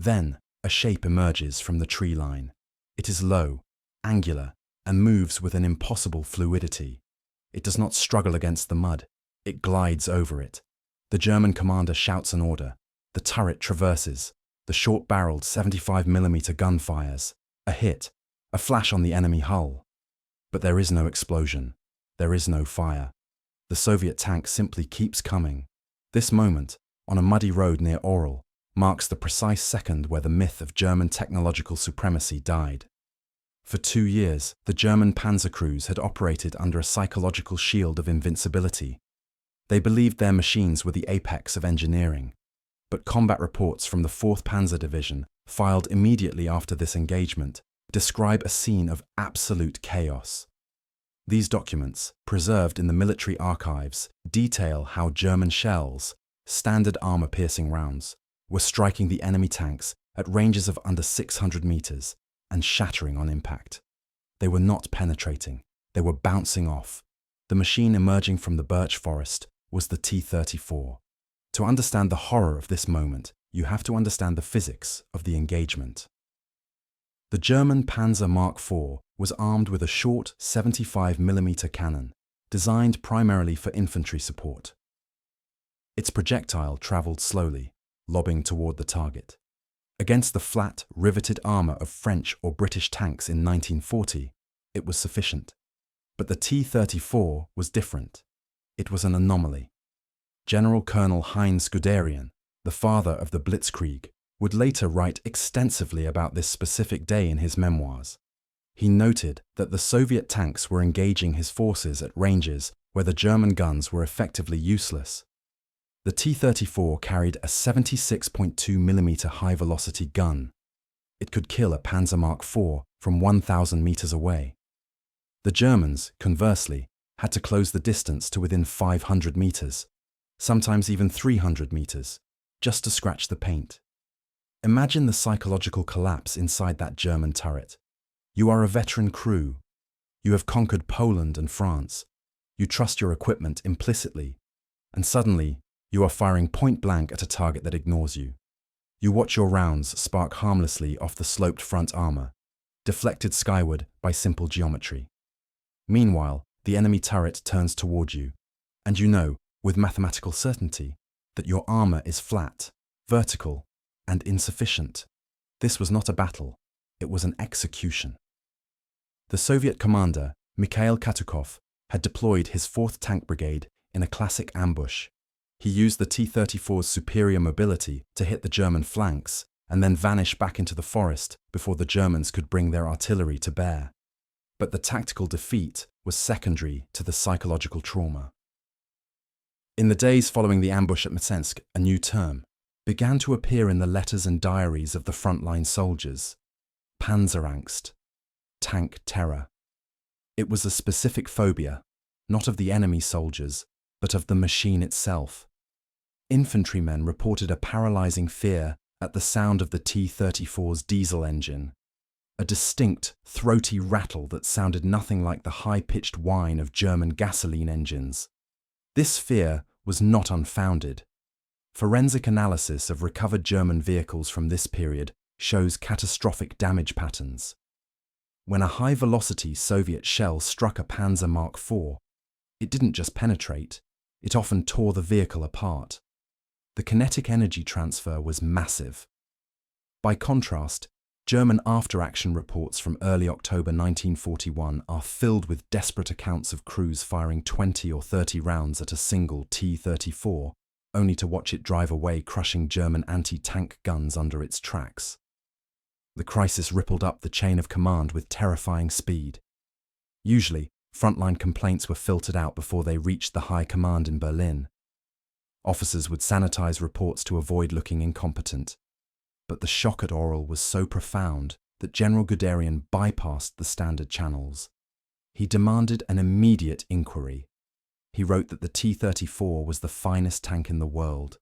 Then, a shape emerges from the tree line. It is low, angular, and moves with an impossible fluidity. It does not struggle against the mud, it glides over it. The German commander shouts an order. The turret traverses. The short-barreled 75mm gun fires. A hit, a flash on the enemy hull. But there is no explosion. There is no fire. The Soviet tank simply keeps coming. This moment, on a muddy road near Orel, marks the precise second where the myth of German technological supremacy died. For 2 years, the German panzer crews had operated under a psychological shield of invincibility. They believed their machines were the apex of engineering. But combat reports from the 4th Panzer Division, filed immediately after this engagement, describe a scene of absolute chaos. These documents, preserved in the military archives, detail how German shells, standard armor-piercing rounds, were striking the enemy tanks at ranges of under 600 meters and shattering on impact. They were not penetrating, they were bouncing off. The machine emerging from the birch forest was the T-34. To understand the horror of this moment, you have to understand the physics of the engagement. The German Panzer Mark IV was armed with a short 75mm cannon, designed primarily for infantry support. Its projectile traveled slowly, lobbing toward the target. Against the flat, riveted armor of French or British tanks in 1940, it was sufficient. But the T-34 was different. It was an anomaly. General Colonel Heinz Guderian, the father of the Blitzkrieg, would later write extensively about this specific day in his memoirs. He noted that the Soviet tanks were engaging his forces at ranges where the German guns were effectively useless. The T-34 carried a 76.2mm high-velocity gun. It could kill a Panzer Mark IV from 1,000 meters away. The Germans, conversely, had to close the distance to within 500 meters, sometimes even 300 meters, just to scratch the paint. Imagine the psychological collapse inside that German turret. You are a veteran crew. You have conquered Poland and France. You trust your equipment implicitly, and suddenly, you are firing point blank at a target that ignores you. You watch your rounds spark harmlessly off the sloped front armor, deflected skyward by simple geometry. Meanwhile, the enemy turret turns toward you, and you know, with mathematical certainty, that your armor is flat, vertical, and insufficient. This was not a battle, it was an execution. The Soviet commander, Mikhail Katukov, had deployed his 4th Tank Brigade in a classic ambush. He used the T-34's superior mobility to hit the German flanks and then vanish back into the forest before the Germans could bring their artillery to bear. But the tactical defeat was secondary to the psychological trauma. In the days following the ambush at Mtsensk, a new term began to appear in the letters and diaries of the frontline soldiers: Panzerangst, tank terror. It was a specific phobia, not of the enemy soldiers, but of the machine itself. Infantrymen reported a paralyzing fear at the sound of the T-34's diesel engine, a distinct, throaty rattle that sounded nothing like the high-pitched whine of German gasoline engines. This fear was not unfounded. Forensic analysis of recovered German vehicles from this period shows catastrophic damage patterns. When a high-velocity Soviet shell struck a Panzer Mark IV, it didn't just penetrate, it often tore the vehicle apart. The kinetic energy transfer was massive. By contrast, German after-action reports from early October 1941 are filled with desperate accounts of crews firing 20 or 30 rounds at a single T-34, only to watch it drive away, crushing German anti-tank guns under its tracks. The crisis rippled up the chain of command with terrifying speed. Usually, frontline complaints were filtered out before they reached the high command in Berlin. Officers would sanitize reports to avoid looking incompetent. But the shock at Orel was so profound that General Guderian bypassed the standard channels. He demanded an immediate inquiry. He wrote that the T-34 was the finest tank in the world,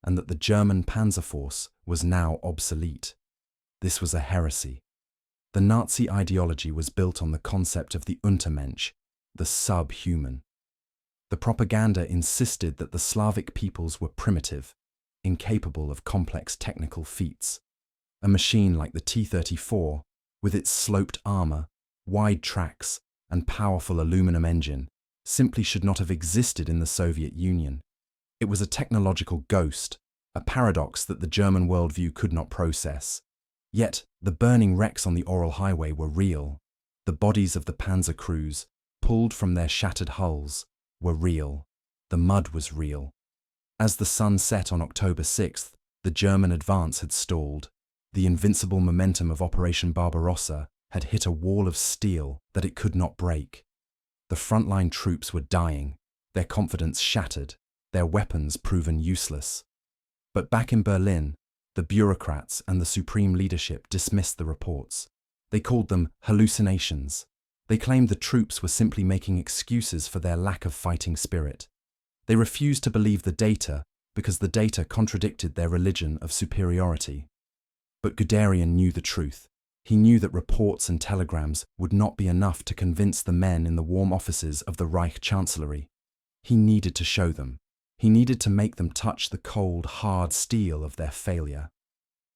and that the German Panzer Force was now obsolete. This was a heresy. The Nazi ideology was built on the concept of the Untermensch, the subhuman. The propaganda insisted that the Slavic peoples were primitive, incapable of complex technical feats. A machine like the T-34, with its sloped armor, wide tracks, and powerful aluminum engine, simply should not have existed in the Soviet Union. It was a technological ghost, a paradox that the German worldview could not process. Yet, the burning wrecks on the Oral Highway were real. The bodies of the panzer crews, pulled from their shattered hulls, were real. The mud was real. As the sun set on October 6th, the German advance had stalled. The invincible momentum of Operation Barbarossa had hit a wall of steel that it could not break. The frontline troops were dying, their confidence shattered, their weapons proven useless. But back in Berlin, the bureaucrats and the supreme leadership dismissed the reports. They called them hallucinations. They claimed the troops were simply making excuses for their lack of fighting spirit. They refused to believe the data because the data contradicted their religion of superiority. But Guderian knew the truth. He knew that reports and telegrams would not be enough to convince the men in the warm offices of the Reich Chancellery. He needed to show them. He needed to make them touch the cold, hard steel of their failure.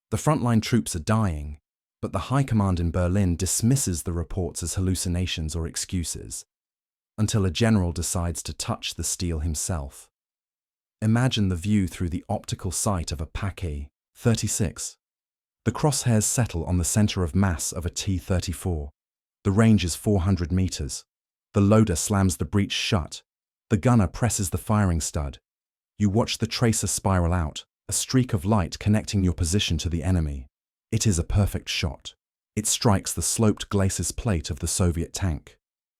The frontline troops are dying, but the high command in Berlin dismisses the reports as hallucinations or excuses, until a general decides to touch the steel himself. Imagine the view through the optical sight of a Paquet 36. The crosshairs settle on the center of mass of a T-34. The range is 400 meters. The loader slams the breech shut. The gunner presses the firing stud. You watch the tracer spiral out, a streak of light connecting your position to the enemy. It is a perfect shot. It strikes the sloped glacis plate of the Soviet tank.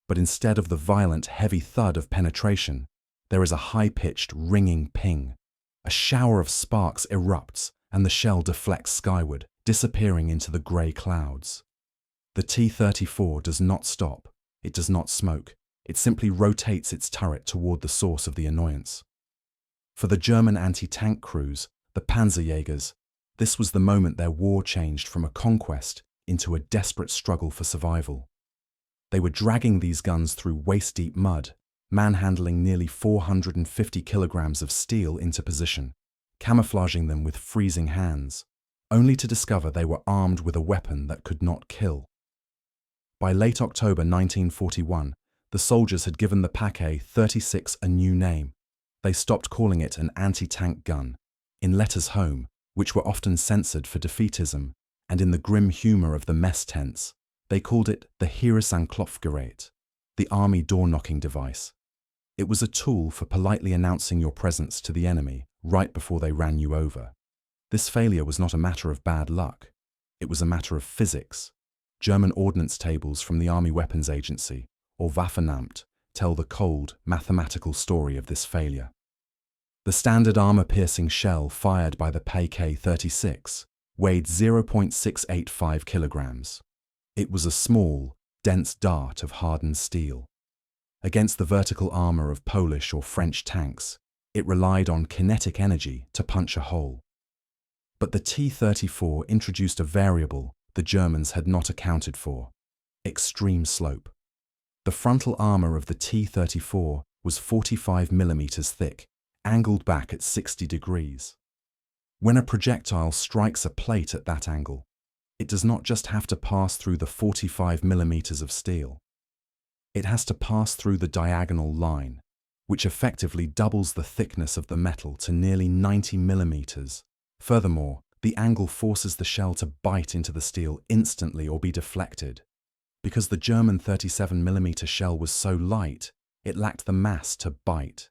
But instead of the violent, heavy thud of penetration, there is a high-pitched, ringing ping. A shower of sparks erupts, and the shell deflects skyward, disappearing into the grey clouds. The T-34 does not stop. It does not smoke. It simply rotates its turret toward the source of the annoyance. For the German anti-tank crews, the Panzerjägers, this was the moment their war changed from a conquest into a desperate struggle for survival. They were dragging these guns through waist-deep mud, manhandling nearly 450 kilograms of steel into position, camouflaging them with freezing hands, only to discover they were armed with a weapon that could not kill. By late October 1941, the soldiers had given the Paquet 36 a new name. They stopped calling it an anti-tank gun. In letters home, which were often censored for defeatism, and in the grim humor of the mess tents, they called it the Heeresanklopfgerät, the army door-knocking device. It was a tool for politely announcing your presence to the enemy right before they ran you over. This failure was not a matter of bad luck. It was a matter of physics. German ordnance tables from the Army Weapons Agency, or Waffenamt, tell the cold, mathematical story of this failure. The standard armor-piercing shell fired by the Paquet 36 weighed 0.685 kilograms. It was a small, dense dart of hardened steel. Against the vertical armor of Polish or French tanks, it relied on kinetic energy to punch a hole. But the T-34 introduced a variable the Germans had not accounted for: extreme slope. The frontal armor of the T-34 was 45 millimeters thick, angled back at 60 degrees. When a projectile strikes a plate at that angle, it does not just have to pass through the 45 millimeters of steel. It has to pass through the diagonal line, which effectively doubles the thickness of the metal to nearly 90 millimeters. Furthermore, the angle forces the shell to bite into the steel instantly or be deflected. Because the German 37mm shell was so light, it lacked the mass to bite.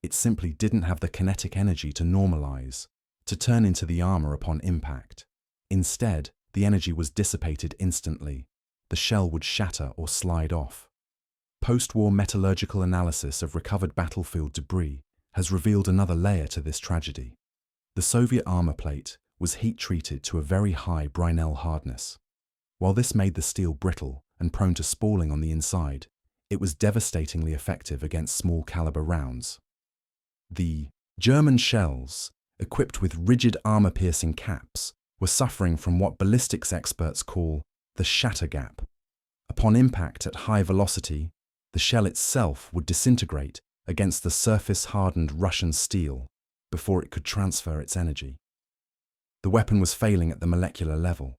It simply didn't have the kinetic energy to normalize, to turn into the armor upon impact. Instead, the energy was dissipated instantly. The shell would shatter or slide off. Post-war metallurgical analysis of recovered battlefield debris has revealed another layer to this tragedy. The Soviet armor plate was heat-treated to a very high Brinell hardness. While this made the steel brittle and prone to spalling on the inside, it was devastatingly effective against small-caliber rounds. The German shells, equipped with rigid armor-piercing caps, were suffering from what ballistics experts call the shatter gap. Upon impact at high velocity, the shell itself would disintegrate against the surface-hardened Russian steel before it could transfer its energy. The weapon was failing at the molecular level.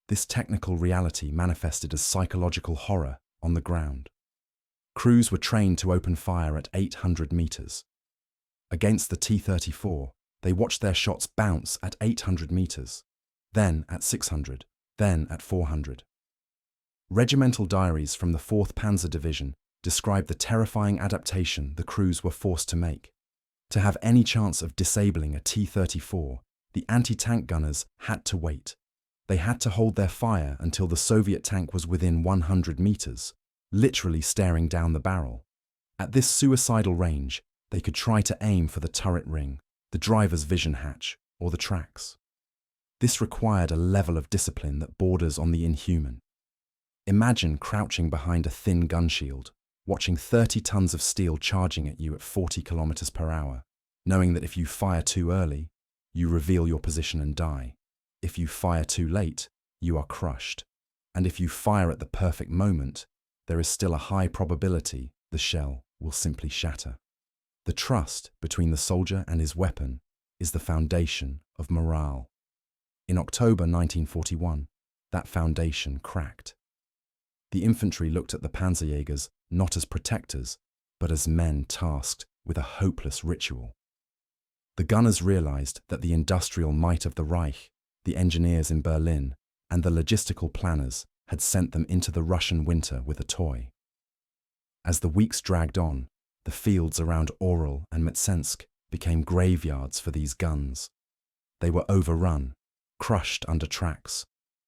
This technical reality manifested as psychological horror on the ground. Crews were trained to open fire at 800 meters. Against the T-34, they watched their shots bounce at 800 meters, then at 600, then at 400. Regimental diaries from the 4th Panzer Division describe the terrifying adaptation the crews were forced to make. To have any chance of disabling a T-34, the anti-tank gunners had to wait. They had to hold their fire until the Soviet tank was within 100 meters, literally staring down the barrel. At this suicidal range, they could try to aim for the turret ring, the driver's vision hatch, or the tracks. This required a level of discipline that borders on the inhuman. Imagine crouching behind a thin gun shield, watching 30 tons of steel charging at you at 40 kilometers per hour, knowing that if you fire too early, you reveal your position and die. If you fire too late, you are crushed. And if you fire at the perfect moment, there is still a high probability the shell will simply shatter. The trust between the soldier and his weapon is the foundation of morale. In October 1941, that foundation cracked. The infantry looked at the Panzerjägers not as protectors, but as men tasked with a hopeless ritual. The gunners realized that the industrial might of the Reich, the engineers in Berlin, and the logistical planners had sent them into the Russian winter with a toy. As the weeks dragged on, the fields around Orel and Mtsensk became graveyards for these guns. They were overrun, crushed under tracks,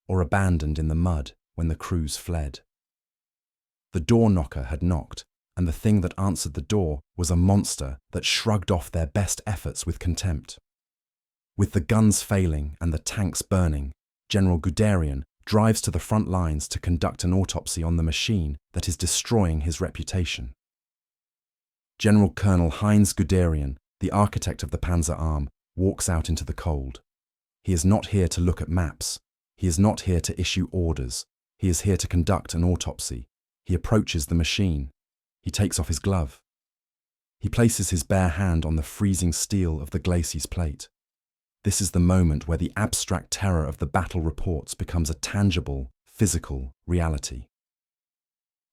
or abandoned in the mud when the crews fled. The door knocker had knocked, and the thing that answered the door was a monster that shrugged off their best efforts with contempt. With the guns failing and the tanks burning, General Guderian drives to the front lines to conduct an autopsy on the machine that is destroying his reputation. General Colonel Heinz Guderian, the architect of the Panzer Arm, walks out into the cold. He is not here to look at maps. He is not here to issue orders. He is here to conduct an autopsy. He approaches the machine. He takes off his glove. He places his bare hand on the freezing steel of the glacis plate. This is the moment where the abstract terror of the battle reports becomes a tangible, physical reality.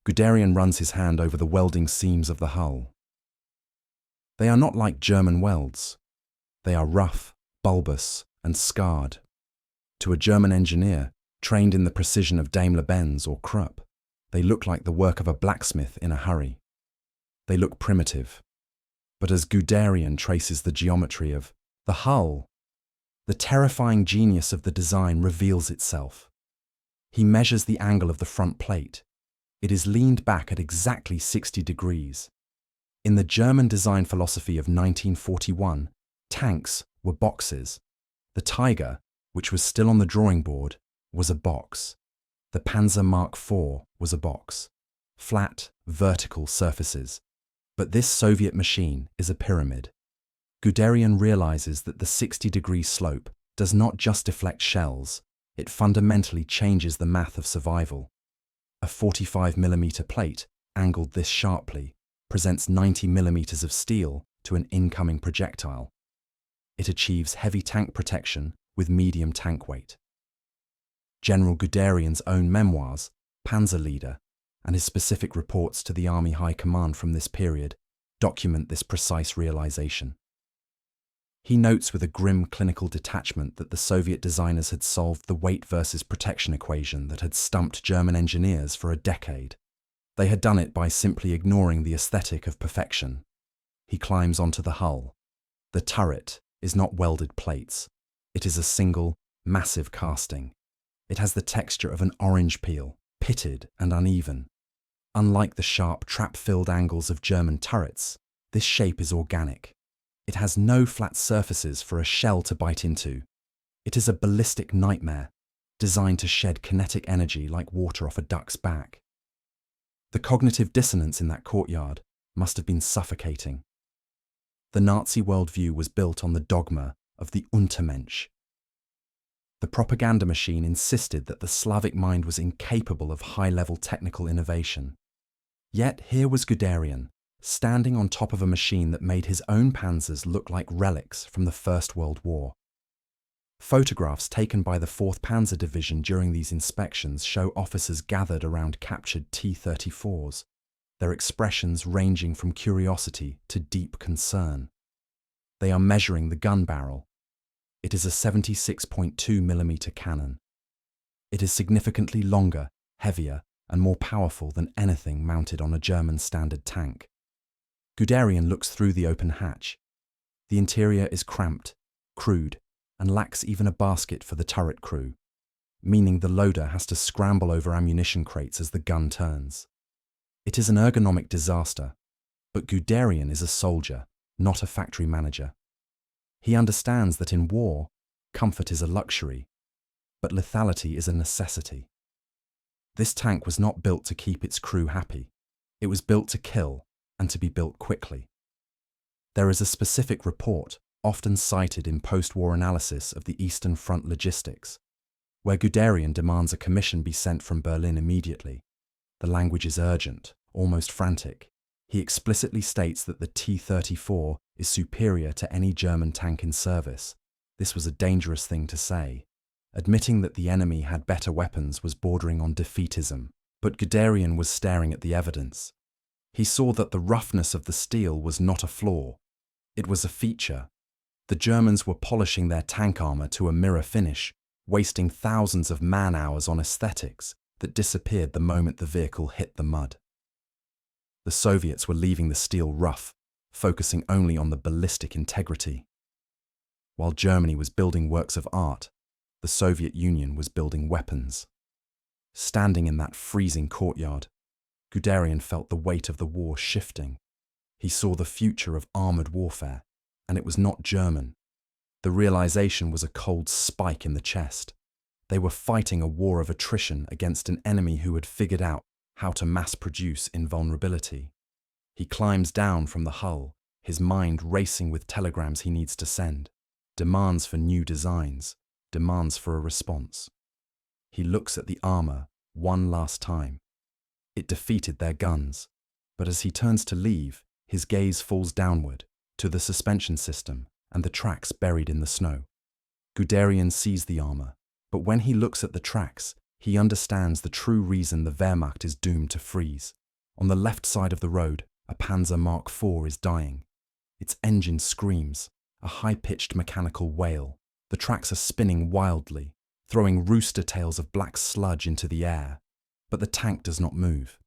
Guderian runs his hand over the welding seams of the hull. They are not like German welds. They are rough, bulbous, and scarred. To a German engineer, trained in the precision of Daimler-Benz or Krupp, they look like the work of a blacksmith in a hurry. They look primitive. But as Guderian traces the geometry of the hull, the terrifying genius of the design reveals itself. He measures the angle of the front plate. It is leaned back at exactly 60 degrees. In the German design philosophy of 1941, tanks were boxes. The Tiger, which was still on the drawing board, was a box. The Panzer Mark IV was a box. Flat, vertical surfaces. But this Soviet machine is a pyramid. Guderian realizes that the 60-degree slope does not just deflect shells, it fundamentally changes the math of survival. A 45mm plate, angled this sharply, presents 90mm of steel to an incoming projectile. It achieves heavy tank protection with medium tank weight. General Guderian's own memoirs, Panzer Leader, and his specific reports to the Army High Command from this period document this precise realization. He notes with a grim clinical detachment that the Soviet designers had solved the weight versus protection equation that had stumped German engineers for a decade. They had done it by simply ignoring the aesthetic of perfection. He climbs onto the hull. The turret is not welded plates. It is a single, massive casting. It has the texture of an orange peel, pitted and uneven. Unlike the sharp, trap-filled angles of German turrets, this shape is organic. It has no flat surfaces for a shell to bite into. It is a ballistic nightmare, designed to shed kinetic energy like water off a duck's back. The cognitive dissonance in that courtyard must have been suffocating. The Nazi worldview was built on the dogma of the Untermensch. The propaganda machine insisted that the Slavic mind was incapable of high-level technical innovation. Yet here was Guderian, standing on top of a machine that made his own panzers look like relics from the First World War. Photographs taken by the 4th Panzer Division during these inspections show officers gathered around captured T-34s, their expressions ranging from curiosity to deep concern. They are measuring the gun barrel. It is a 76.2mm cannon. It is significantly longer, heavier, and more powerful than anything mounted on a German standard tank. Guderian looks through the open hatch. The interior is cramped, crude, and lacks even a basket for the turret crew, meaning the loader has to scramble over ammunition crates as the gun turns. It is an ergonomic disaster, but Guderian is a soldier, not a factory manager. He understands that in war, comfort is a luxury, but lethality is a necessity. This tank was not built to keep its crew happy. It was built to kill and to be built quickly. There is a specific report, often cited in post-war analysis of the Eastern Front logistics, where Guderian demands a commission be sent from Berlin immediately. The language is urgent, almost frantic. He explicitly states that the T-34 is superior to any German tank in service. This was a dangerous thing to say. Admitting that the enemy had better weapons was bordering on defeatism, but Guderian was staring at the evidence. He saw that the roughness of the steel was not a flaw. It was a feature. The Germans were polishing their tank armor to a mirror finish, wasting thousands of man-hours on aesthetics that disappeared the moment the vehicle hit the mud. The Soviets were leaving the steel rough, focusing only on the ballistic integrity. While Germany was building works of art, the Soviet Union was building weapons. Standing in that freezing courtyard, Guderian felt the weight of the war shifting. He saw the future of armoured warfare, and it was not German. The realization was a cold spike in the chest. They were fighting a war of attrition against an enemy who had figured out how to mass-produce invulnerability. He climbs down from the hull, his mind racing with telegrams he needs to send, demands for new designs, demands for a response. He looks at the armour one last time. It defeated their guns, but as he turns to leave, his gaze falls downward to the suspension system and the tracks buried in the snow. Guderian sees the armour, but when he looks at the tracks, he understands the true reason the Wehrmacht is doomed to freeze. On the left side of the road, a Panzer Mark IV is dying. Its engine screams, a high-pitched mechanical wail. The tracks are spinning wildly, throwing rooster tails of black sludge into the air. But the tank does not move.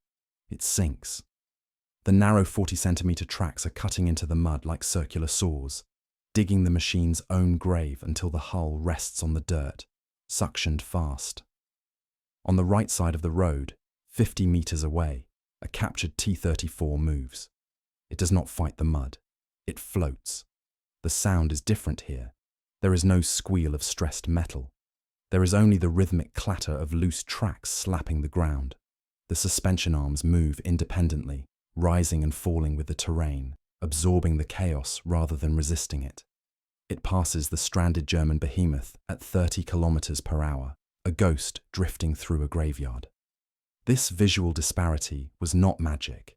It sinks. The narrow 40-centimetre tracks are cutting into the mud like circular saws, digging the machine's own grave until the hull rests on the dirt, suctioned fast. On the right side of the road, 50 metres away, a captured T-34 moves. It does not fight the mud. It floats. The sound is different here. There is no squeal of stressed metal. There is only the rhythmic clatter of loose tracks slapping the ground. The suspension arms move independently, rising and falling with the terrain, absorbing the chaos rather than resisting it. It passes the stranded German behemoth at 30 kilometers per hour, a ghost drifting through a graveyard. This visual disparity was not magic.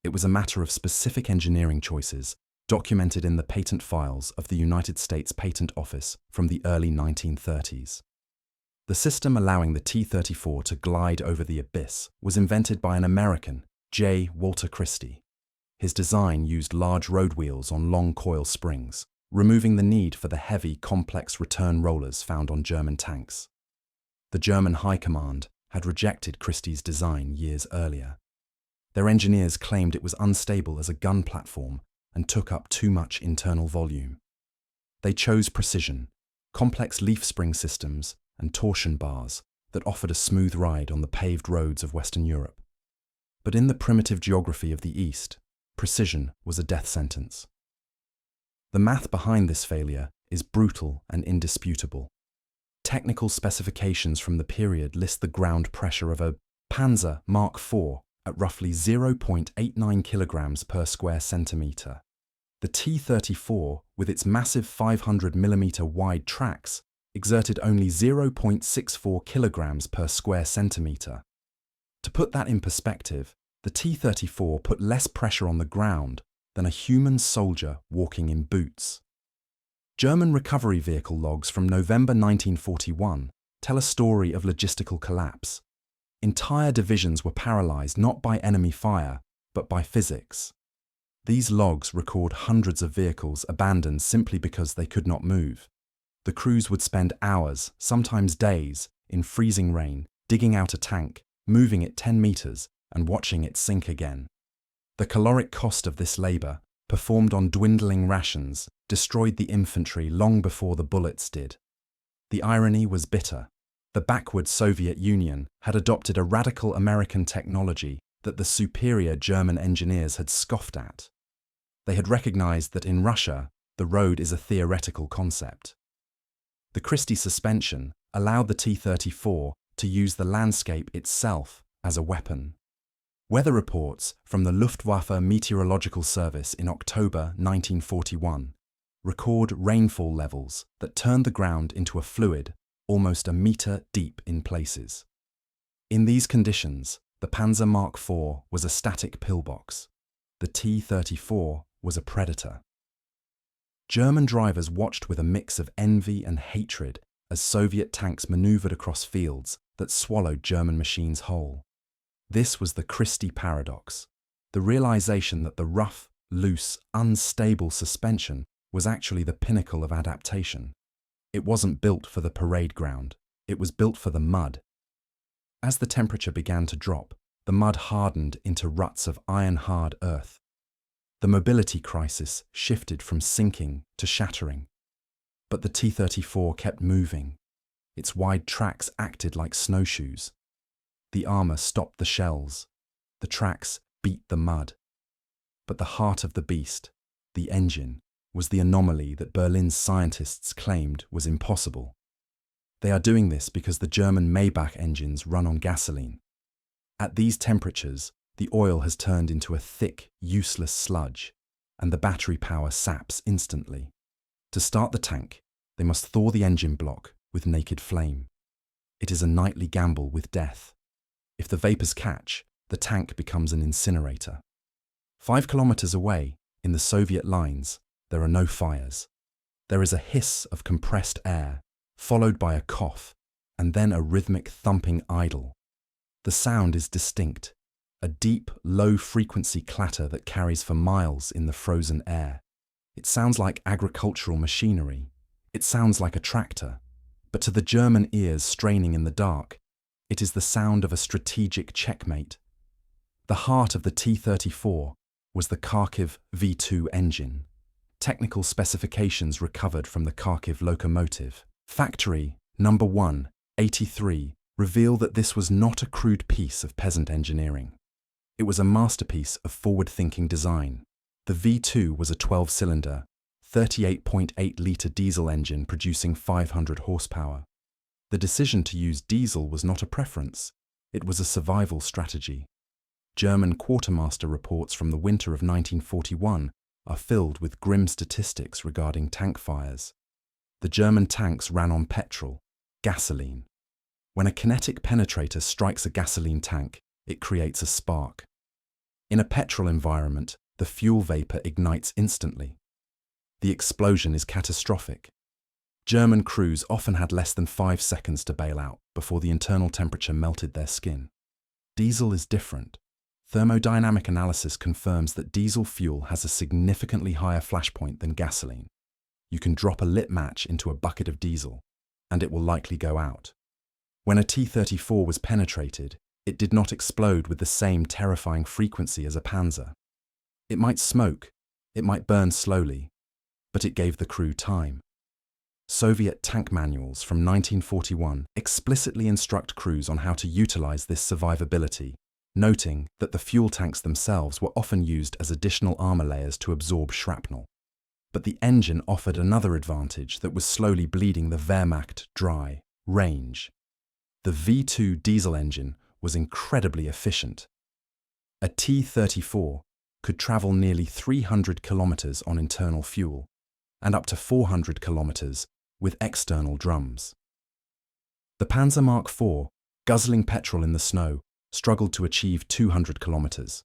It was a matter of specific engineering choices documented in the patent files of the United States Patent Office from the early 1930s. The system allowing the T-34 to glide over the abyss was invented by an American, J. Walter Christie. His design used large road wheels on long coil springs, removing the need for the heavy, complex return rollers found on German tanks. The German High Command had rejected Christie's design years earlier. Their engineers claimed it was unstable as a gun platform and took up too much internal volume. They chose precision, complex leaf spring systems, and torsion bars that offered a smooth ride on the paved roads of Western Europe. But in the primitive geography of the East, precision was a death sentence. The math behind this failure is brutal and indisputable. Technical specifications from the period list the ground pressure of a Panzer Mark IV at roughly 0.89 kilograms per square centimetre. The T-34, with its massive 500mm wide tracks, exerted only 0.64 kilograms per square centimetre. To put that in perspective, the T-34 put less pressure on the ground than a human soldier walking in boots. German recovery vehicle logs from November 1941 tell a story of logistical collapse. Entire divisions were paralyzed not by enemy fire, but by physics. These logs record hundreds of vehicles abandoned simply because they could not move. The crews would spend hours, sometimes days, in freezing rain, digging out a tank, moving it 10 meters, and watching it sink again. The caloric cost of this labor, performed on dwindling rations, destroyed the infantry long before the bullets did. The irony was bitter. The backward Soviet Union had adopted a radical American technology that the superior German engineers had scoffed at. They had recognized that in Russia, the road is a theoretical concept. The Christie suspension allowed the T-34 to use the landscape itself as a weapon. Weather reports from the Luftwaffe Meteorological Service in October 1941 record rainfall levels that turned the ground into a fluid almost a meter deep in places. In these conditions, the Panzer Mark IV was a static pillbox. The T-34 was a predator. German drivers watched with a mix of envy and hatred as Soviet tanks maneuvered across fields that swallowed German machines whole. This was the Christie paradox, the realization that the rough, loose, unstable suspension was actually the pinnacle of adaptation. It wasn't built for the parade ground, it was built for the mud. As the temperature began to drop, the mud hardened into ruts of iron-hard earth. The mobility crisis shifted from sinking to shattering. But the T-34 kept moving. Its wide tracks acted like snowshoes. The armor stopped the shells. The tracks beat the mud. But the heart of the beast, the engine, was the anomaly that Berlin's scientists claimed was impossible. They are doing this because the German Maybach engines run on gasoline. At these temperatures, the oil has turned into a thick, useless sludge, and the battery power saps instantly. To start the tank, they must thaw the engine block with naked flame. It is a nightly gamble with death. If the vapors catch, the tank becomes an incinerator. 5 kilometers away, in the Soviet lines, there are no fires. There is a hiss of compressed air, followed by a cough, and then a rhythmic thumping idle. The sound is distinct, a deep, low-frequency clatter that carries for miles in the frozen air. It sounds like agricultural machinery. It sounds like a tractor. But to the German ears straining in the dark, it is the sound of a strategic checkmate. The heart of the T-34 was the Kharkiv V2 engine. Technical specifications recovered from the Kharkiv locomotive. Factory number 183 reveal that this was not a crude piece of peasant engineering. It was a masterpiece of forward-thinking design. The V2 was a 12-cylinder, 38.8-litre diesel engine producing 500 horsepower. The decision to use diesel was not a preference, it was a survival strategy. German quartermaster reports from the winter of 1941 are filled with grim statistics regarding tank fires. The German tanks ran on petrol, gasoline. When a kinetic penetrator strikes a gasoline tank, it creates a spark. In a petrol environment, the fuel vapor ignites instantly. The explosion is catastrophic. German crews often had less than 5 seconds to bail out before the internal temperature melted their skin. Diesel is different. Thermodynamic analysis confirms that diesel fuel has a significantly higher flashpoint than gasoline. You can drop a lit match into a bucket of diesel, and it will likely go out. When a T-34 was penetrated, it did not explode with the same terrifying frequency as a Panzer. It might smoke, it might burn slowly, but it gave the crew time. Soviet tank manuals from 1941 explicitly instruct crews on how to utilize this survivability, noting that the fuel tanks themselves were often used as additional armor layers to absorb shrapnel. But the engine offered another advantage that was slowly bleeding the Wehrmacht dry: range. The V2 diesel engine was incredibly efficient. A T-34 could travel nearly 300 kilometers on internal fuel, and up to 400 kilometers with external drums. The Panzer Mark IV, guzzling petrol in the snow, struggled to achieve 200 kilometers.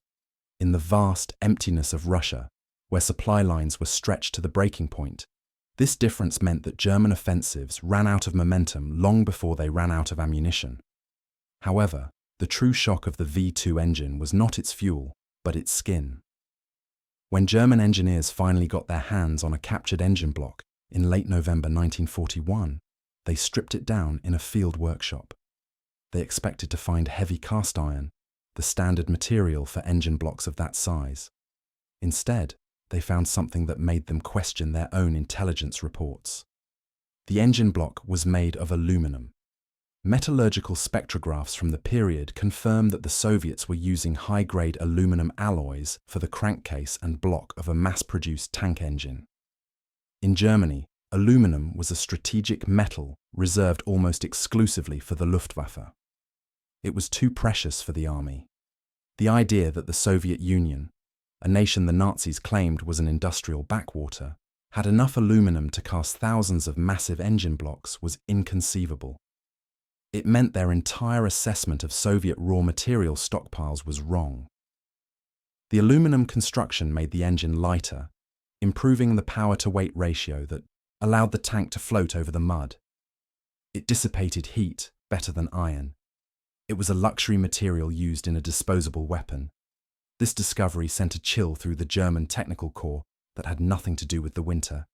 In the vast emptiness of Russia, where supply lines were stretched to the breaking point, This difference meant that German offensives ran out of momentum long before they ran out of ammunition. However, the true shock of the V2 engine was not its fuel, but its skin. When German engineers finally got their hands on a captured engine block in late November 1941, they stripped it down in a field workshop. They expected to find heavy cast iron, the standard material for engine blocks of that size. Instead, they found something that made them question their own intelligence reports. The engine block was made of aluminum. Metallurgical spectrographs from the period confirm that the Soviets were using high-grade aluminum alloys for the crankcase and block of a mass-produced tank engine. In Germany, aluminum was a strategic metal reserved almost exclusively for the Luftwaffe. It was too precious for the army. The idea that the Soviet Union, a nation the Nazis claimed was an industrial backwater, had enough aluminum to cast thousands of massive engine blocks was inconceivable. It meant their entire assessment of Soviet raw material stockpiles was wrong. The aluminum construction made the engine lighter, improving the power-to-weight ratio that allowed the tank to float over the mud. It dissipated heat better than iron. It was a luxury material used in a disposable weapon. This discovery sent a chill through the German technical corps that had nothing to do with the winter.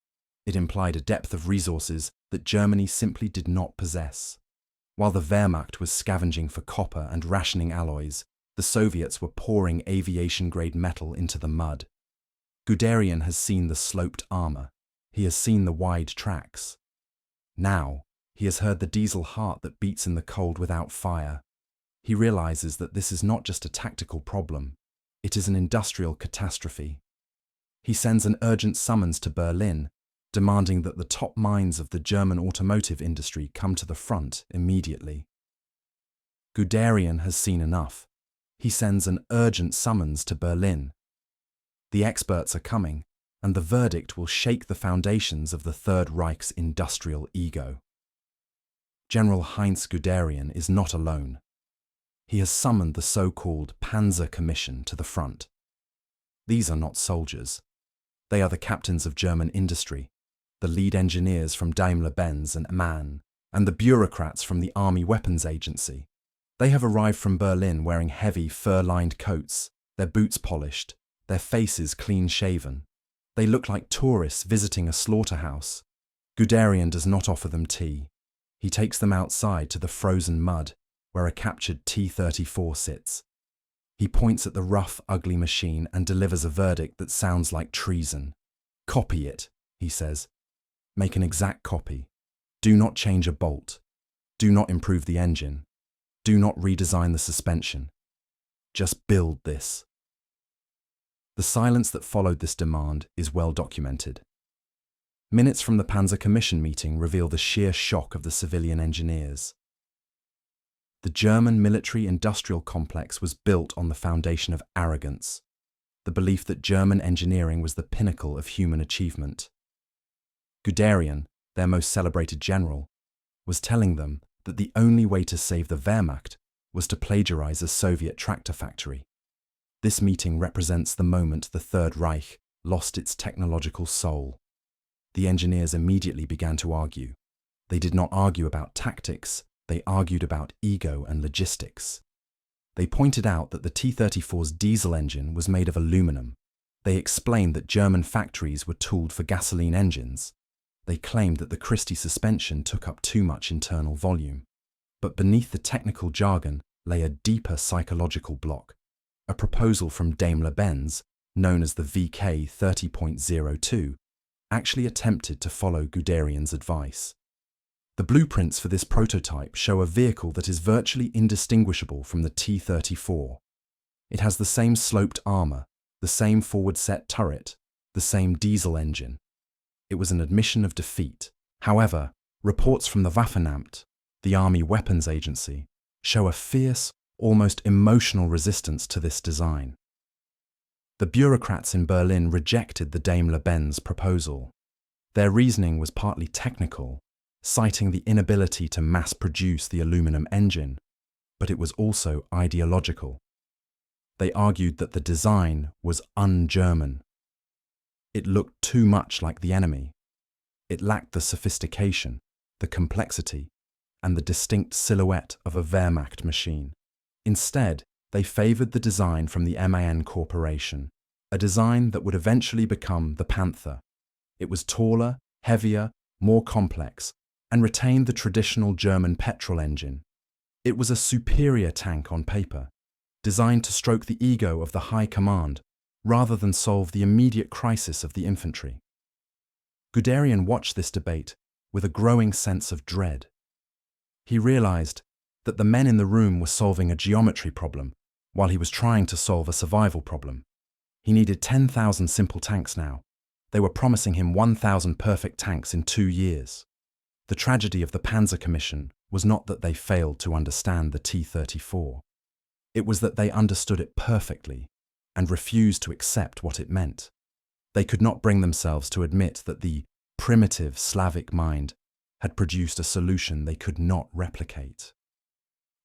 It implied a depth of resources that Germany simply did not possess. While the Wehrmacht was scavenging for copper and rationing alloys, the Soviets were pouring aviation-grade metal into the mud. Guderian has seen the sloped armor. He has seen the wide tracks. Now, he has heard the diesel heart that beats in the cold without fire. He realizes that this is not just a tactical problem. It is an industrial catastrophe. He sends an urgent summons to Berlin, demanding that the top minds of the German automotive industry come to the front immediately. Guderian has seen enough. He sends an urgent summons to Berlin. The experts are coming, and the verdict will shake the foundations of the Third Reich's industrial ego. General Heinz Guderian is not alone. He has summoned the so-called Panzer Commission to the front. These are not soldiers. They are the captains of German industry, the lead engineers from Daimler-Benz and MAN, and the bureaucrats from the Army Weapons Agency. They have arrived from Berlin wearing heavy fur-lined coats, their boots polished, their faces clean-shaven. They look like tourists visiting a slaughterhouse. Guderian does not offer them tea. He takes them outside to the frozen mud, where a captured T-34 sits. He points at the rough, ugly machine and delivers a verdict that sounds like treason. "Copy it," he says. "Make an exact copy. Do not change a bolt. Do not improve the engine. Do not redesign the suspension. Just build this." The silence that followed this demand is well documented. Minutes from the Panzer Commission meeting reveal the sheer shock of the civilian engineers. The German military-industrial complex was built on the foundation of arrogance, the belief that German engineering was the pinnacle of human achievement. Guderian, their most celebrated general, was telling them that the only way to save the Wehrmacht was to plagiarize a Soviet tractor factory. This meeting represents the moment the Third Reich lost its technological soul. The engineers immediately began to argue. They did not argue about tactics. They argued about ego and logistics. They pointed out that the T-34's diesel engine was made of aluminum. They explained that German factories were tooled for gasoline engines. They claimed that the Christie suspension took up too much internal volume. But beneath the technical jargon lay a deeper psychological block. A proposal from Daimler-Benz, known as the VK 30.02, actually attempted to follow Guderian's advice. The blueprints for this prototype show a vehicle that is virtually indistinguishable from the T-34. It has the same sloped armor, the same forward-set turret, the same diesel engine. It was an admission of defeat. However, reports from the Waffenamt, the Army Weapons Agency, show a fierce, almost emotional resistance to this design. The bureaucrats in Berlin rejected the Daimler-Benz proposal. Their reasoning was partly technical, citing the inability to mass-produce the aluminum engine, but it was also ideological. They argued that the design was un-German. It looked too much like the enemy. It lacked the sophistication, the complexity, and the distinct silhouette of a Wehrmacht machine. Instead, they favored the design from the MAN Corporation, a design that would eventually become the Panther. It was taller, heavier, more complex, and retained the traditional German petrol engine. It was a superior tank on paper, designed to stroke the ego of the high command rather than solve the immediate crisis of the infantry. Guderian watched this debate with a growing sense of dread. He realized that the men in the room were solving a geometry problem while he was trying to solve a survival problem. He needed 10,000 simple tanks now. They were promising him 1,000 perfect tanks in 2 years. The tragedy of the Panzer Commission was not that they failed to understand the T-34. It was that they understood it perfectly and refused to accept what it meant. They could not bring themselves to admit that the primitive Slavic mind had produced a solution they could not replicate.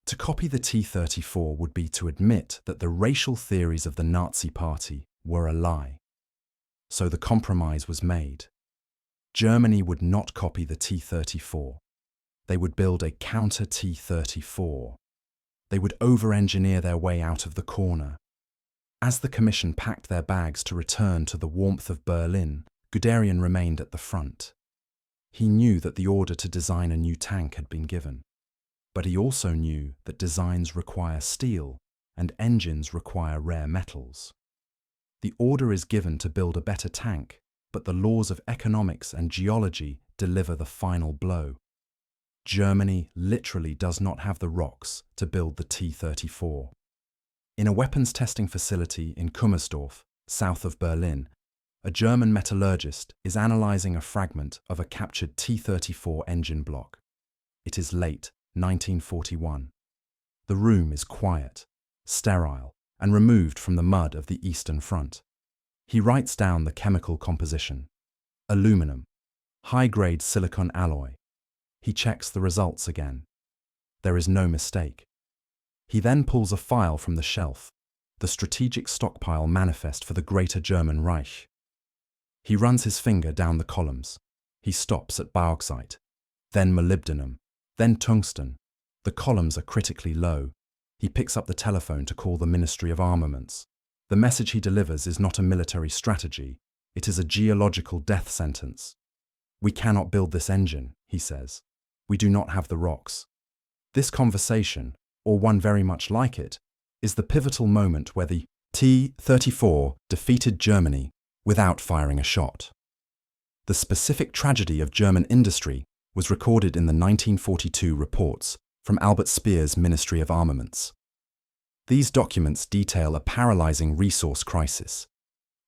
To copy the T-34 would be to admit that the racial theories of the Nazi Party were a lie. So the compromise was made. Germany would not copy the T-34. They would build a counter T-34. They would over-engineer their way out of the corner. As the Commission packed their bags to return to the warmth of Berlin, Guderian remained at the front. He knew that the order to design a new tank had been given. But he also knew that designs require steel and engines require rare metals. The order is given to build a better tank, but the laws of economics and geology deliver the final blow. Germany literally does not have the rocks to build the T-34. In a weapons testing facility in Kummersdorf, south of Berlin, a German metallurgist is analyzing a fragment of a captured T-34 engine block. It is late 1941. The room is quiet, sterile, and removed from the mud of the Eastern Front. He writes down the chemical composition. Aluminum, high-grade silicon alloy. He checks the results again. There is no mistake. He then pulls a file from the shelf, the Strategic Stockpile Manifest for the Greater German Reich. He runs his finger down the columns. He stops at bauxite, then molybdenum, then tungsten. The columns are critically low. He picks up the telephone to call the Ministry of Armaments. The message he delivers is not a military strategy. It is a geological death sentence. "We cannot build this engine," he says. "We do not have the rocks." This conversation, or one very much like it, is the pivotal moment where the T-34 defeated Germany without firing a shot. The specific tragedy of German industry was recorded in the 1942 reports from Albert Speer's Ministry of Armaments. These documents detail a paralyzing resource crisis.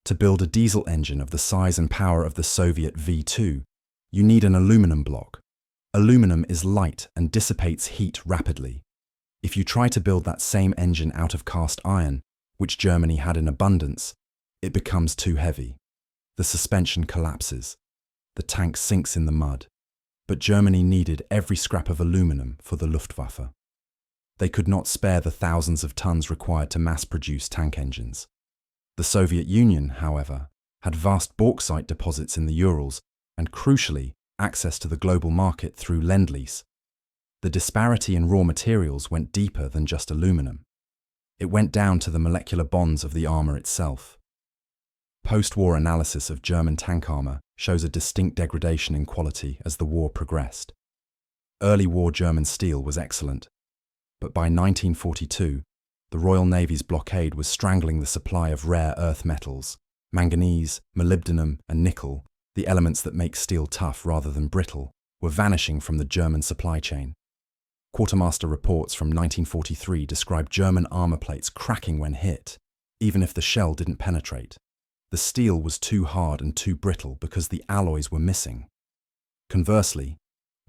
To build a diesel engine of the size and power of the Soviet V2, you need an aluminum block. Aluminum is light and dissipates heat rapidly. If you try to build that same engine out of cast iron, which Germany had in abundance, it becomes too heavy. The suspension collapses. The tank sinks in the mud. But Germany needed every scrap of aluminum for the Luftwaffe. They could not spare the thousands of tons required to mass-produce tank engines. The Soviet Union, however, had vast bauxite deposits in the Urals and, crucially, access to the global market through Lend-Lease. The disparity in raw materials went deeper than just aluminum. It went down to the molecular bonds of the armour itself. Post-war analysis of German tank armour shows a distinct degradation in quality as the war progressed. Early war German steel was excellent, but by 1942, the Royal Navy's blockade was strangling the supply of rare earth metals, manganese, molybdenum, and nickel, the elements that make steel tough rather than brittle, were vanishing from the German supply chain. Quartermaster reports from 1943 describe German armour plates cracking when hit, even if the shell didn't penetrate. The steel was too hard and too brittle because the alloys were missing. Conversely,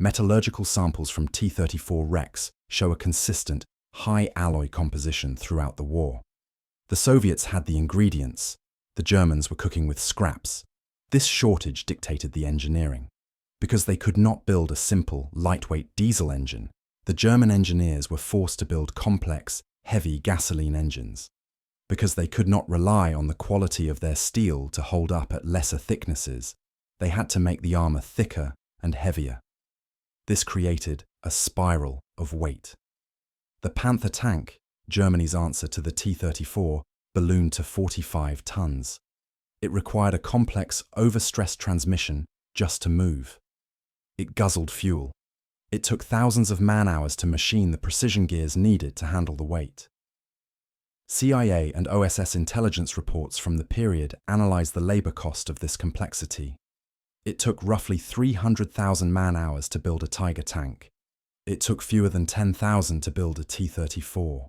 metallurgical samples from T-34 wrecks show a consistent, high alloy composition throughout the war. The Soviets had the ingredients. The Germans were cooking with scraps. This shortage dictated the engineering. Because they could not build a simple, lightweight diesel engine, the German engineers were forced to build complex, heavy gasoline engines. Because they could not rely on the quality of their steel to hold up at lesser thicknesses, They had to make the armor thicker and heavier. This created a spiral of weight. The Panther tank, Germany's answer to the T-34, ballooned to 45 tons. It required a complex, overstressed transmission just to move. It guzzled fuel. It took thousands of man-hours to machine the precision gears needed to handle the weight. CIA and OSS intelligence reports from the period analyzed the labor cost of this complexity. It took roughly 300,000 man-hours to build a Tiger tank. It took fewer than 10,000 to build a T-34.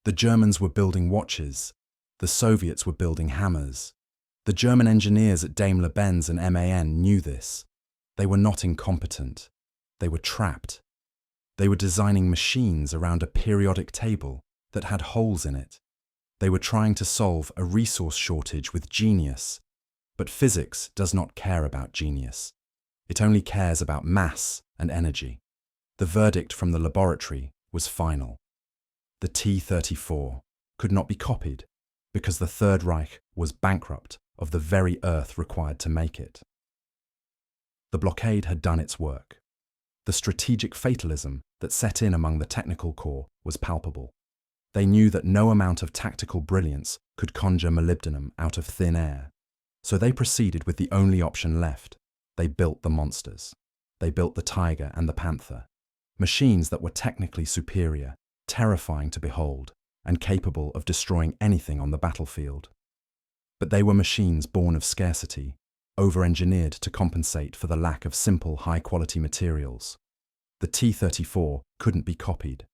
The Germans were building watches. The Soviets were building hammers. The German engineers at Daimler-Benz and MAN knew this. They were not incompetent. They were trapped. They were designing machines around a periodic table that had holes in it. They were trying to solve a resource shortage with genius. But physics does not care about genius. It only cares about mass and energy. The verdict from the laboratory was final. The T-34 could not be copied because the Third Reich was bankrupt of the very earth required to make it. The blockade had done its work. The strategic fatalism that set in among the technical corps was palpable. They knew that no amount of tactical brilliance could conjure molybdenum out of thin air. So they proceeded with the only option left. They built the monsters. They built the Tiger and the Panther. Machines that were technically superior, terrifying to behold, and capable of destroying anything on the battlefield. But they were machines born of scarcity, over-engineered to compensate for the lack of simple, high-quality materials. The T-34 couldn't be copied.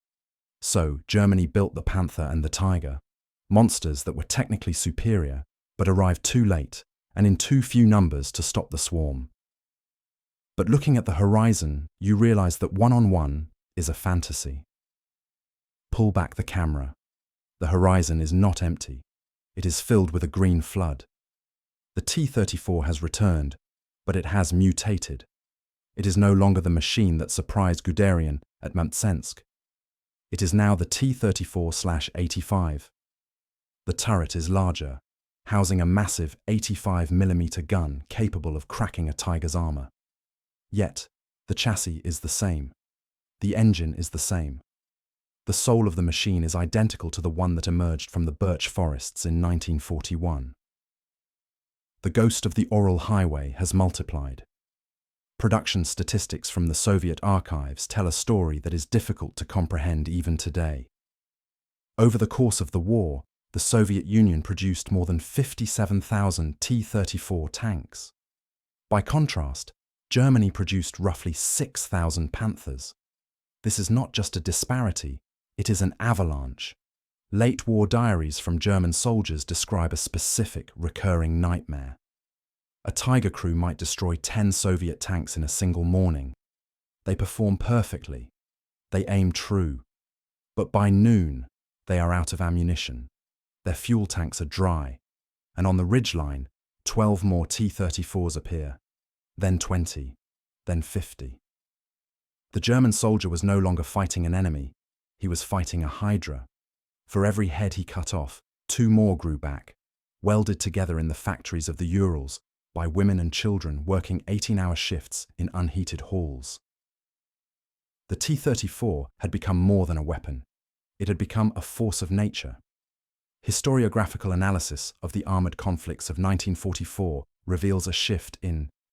So Germany built the Panther and the Tiger, monsters that were technically superior, but arrived too late and in too few numbers to stop the swarm. But looking at the horizon, you realize that one-on-one is a fantasy. Pull back the camera. The horizon is not empty. It is filled with a green flood. The T-34 has returned, but it has mutated. It is no longer the machine that surprised Guderian at Mtsensk. It is now the T-34/85. The turret is larger, housing a massive 85mm gun capable of cracking a Tiger's armor. Yet, the chassis is the same. The engine is the same. The soul of the machine is identical to the one that emerged from the birch forests in 1941. The ghost of the oral highway has multiplied. Production statistics from the Soviet archives tell a story that is difficult to comprehend even today. Over the course of the war, the Soviet Union produced more than 57,000 T-34 tanks. By contrast, Germany produced roughly 6,000 Panthers. This is not just a disparity, it is an avalanche. Late war diaries from German soldiers describe a specific, recurring nightmare. A Tiger crew might destroy 10 Soviet tanks in a single morning. They perform perfectly. They aim true. But by noon, they are out of ammunition. Their fuel tanks are dry. And on the ridgeline, 12 more T-34s appear. Then 20. Then 50. The German soldier was no longer fighting an enemy. He was fighting a hydra. For every head he cut off, 2 more grew back, welded together in the factories of the Urals by women and children working 18-hour shifts in unheated halls. The T-34 had become more than a weapon. It had become a force of nature. Historiographical analysis of the armored conflicts of 1944 reveals a shift in